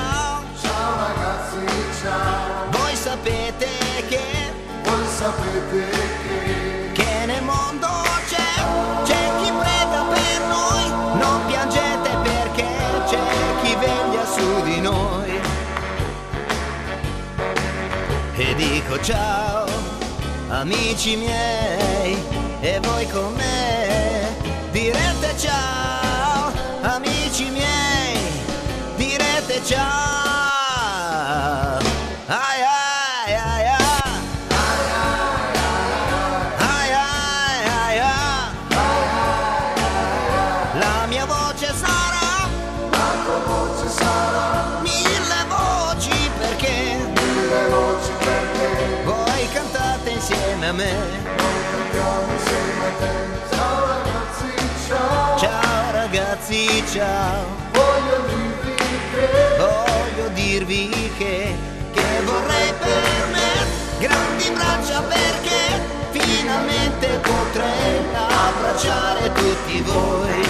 ciao. Ciao ragazzi, ciao. Voi sapete che nel mondo c'è chi prega per noi. Non piangete perché c'è chi veglia su di noi. E dico ciao, amici miei, e voi con me direte ciao, amici miei, direte ciao. Ai ai ai ai. Ai ai ai ai. La mia voce sarà, La tua voce sarà, mille voci perché mille voci perché voi cantate insieme a me. cantiamo insieme a te. Ciao ragazzi, ciao. Ciao ragazzi, ciao. Voglio dirvi Voglio dirvi che vorrei per me grandi braccia perché finalmente potrei abbracciare tutti voi.